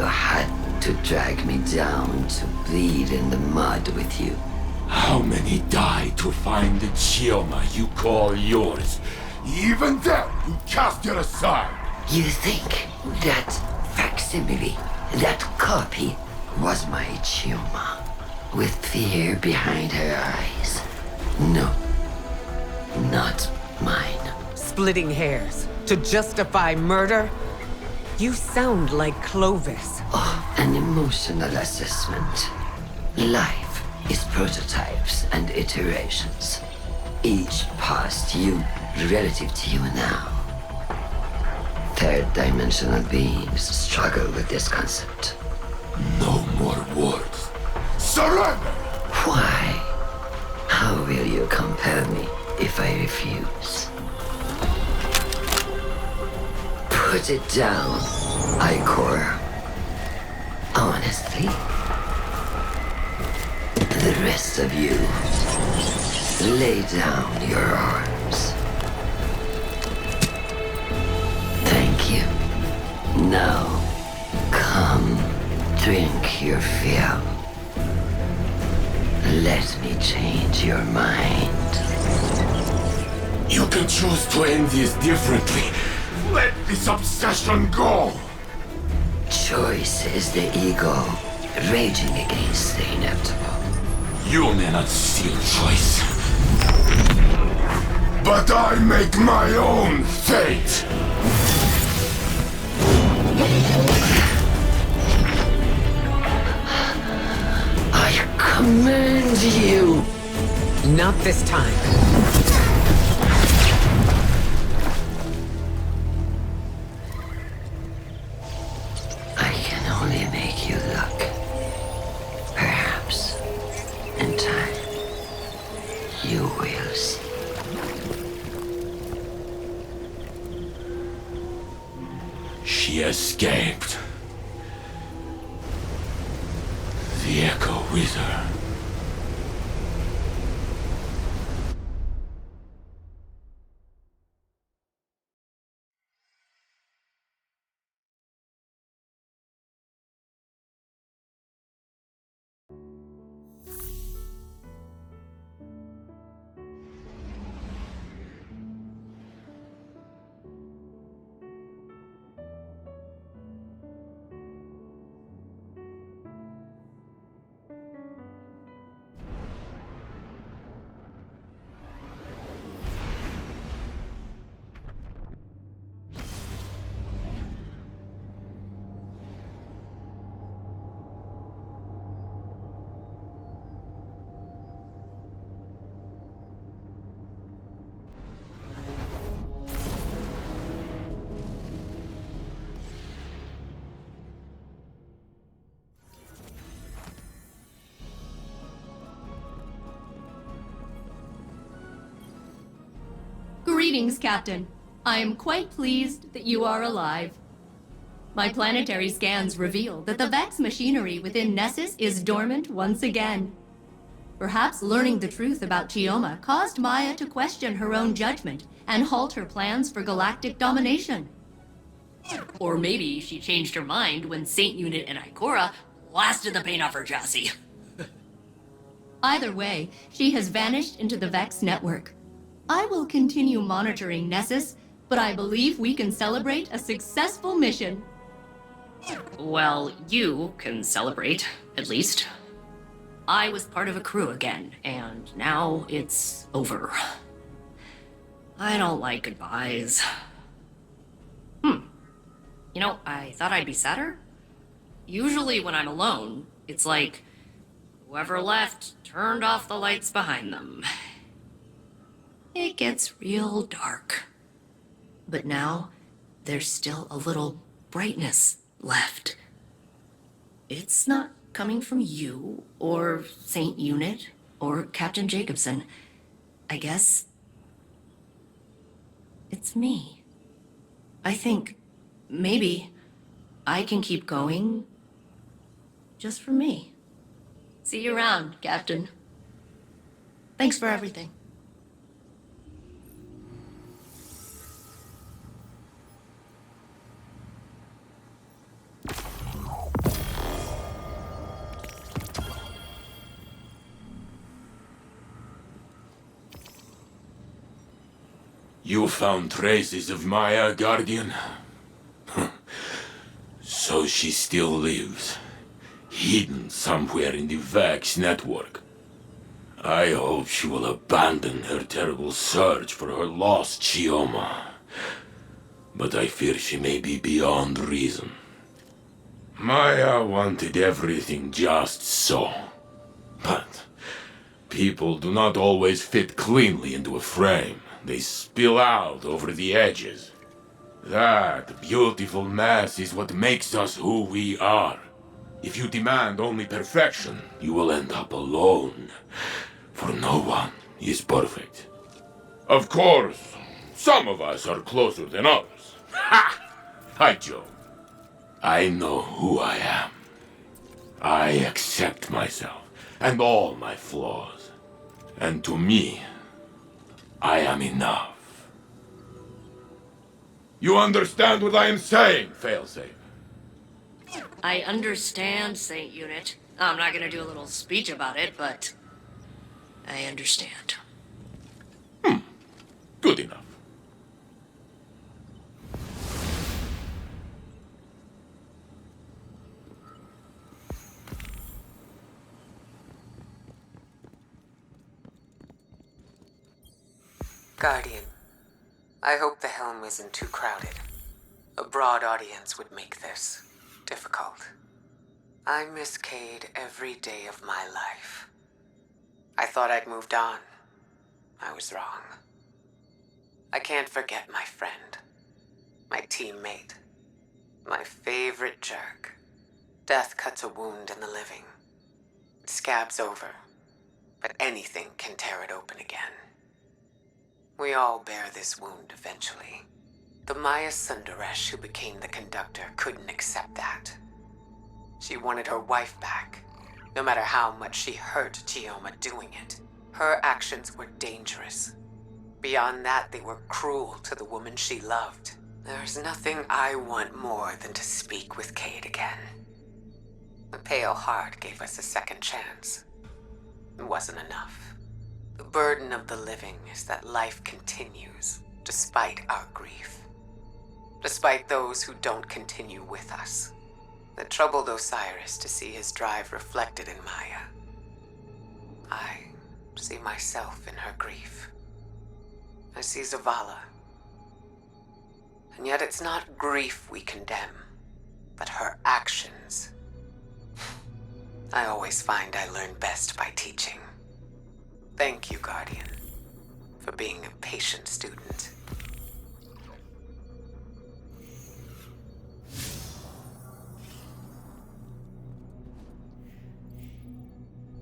had to drag me down to bleed in the mud with you. How many died to find the Chioma you call yours? Even then, you cast it aside. You think that facsimile, that copy, was my Chioma, with fear behind her eyes? No, not mine. Splitting hairs to justify murder? You sound like Clovis. Oh, an emotional assessment. Life is prototypes and iterations. Each past you relative to you now. Third-dimensional beings struggle with this concept. No more words. Surrender! Why? How will you compel me if I refuse? Put it down, Ikora. Honestly. The rest of you, lay down your arms. Thank you. Now, come, drink your fill. Let me change your mind. You can choose to end this differently. Let this obsession go! Choice is the ego raging against the inevitable. You may not see choice. But I make my own fate! I command you! Not this time. I can only make you look. Perhaps, in time, you will see. She escaped. The echo with her. Greetings, Captain. I am quite pleased that you are alive. My planetary scans reveal that the Vex machinery within Nessus is dormant once again. Perhaps learning the truth about Chioma caused Maya to question her own judgment and halt her plans for galactic domination. Or maybe she changed her mind when Saint Unit and Ikora blasted the paint off her chassis. Either way, she has vanished into the Vex network. I will continue monitoring Nessus, but I believe we can celebrate a successful mission. Well, you can celebrate, at least. I was part of a crew again, and now it's over. I don't like goodbyes. You know, I thought I'd be sadder. Usually when I'm alone, it's like whoever left turned off the lights behind them. It gets real dark. But now, there's still a little brightness left. It's not coming from you, or Saint Unit, or Captain Jacobson. I guess it's me. I think maybe I can keep going just for me. See you around, Captain. Thanks for everything. You found traces of Maya, Guardian? So she still lives, hidden somewhere in the Vex network. I hope she will abandon her terrible search for her lost Chioma. But I fear she may be beyond reason. Maya wanted everything just so. But people do not always fit cleanly into a frame. They spill out over the edges. That beautiful mess is what makes us who we are. If you demand only perfection, you will end up alone. For no one is perfect. Of course, some of us are closer than others. Ha! I joke. I know who I am. I accept myself and all my flaws. And to me, I am enough. You understand what I am saying, Failsafe? I understand, Saint Unit. I'm not gonna do a little speech about it, but I understand. Good enough. Guardian, I hope the helm isn't too crowded. A broad audience would make this difficult. I miss Cayde every day of my life. I thought I'd moved on. I was wrong. I can't forget my friend, my teammate, my favorite jerk. Death cuts a wound in the living. It scabs over, but anything can tear it open again. We all bear this wound eventually. The Maya Sundaresh who became the conductor couldn't accept that. She wanted her wife back, no matter how much she hurt Chioma doing it. Her actions were dangerous. Beyond that, they were cruel to the woman she loved. There's nothing I want more than to speak with Cayde again. The Pale Heart gave us a second chance. It wasn't enough. The burden of the living is that life continues, despite our grief. Despite those who don't continue with us. It troubled Osiris to see his drive reflected in Maya. I see myself in her grief. I see Zavala. And yet it's not grief we condemn, but her actions. I always find I learn best by teaching. Thank you, Guardian, for being a patient student.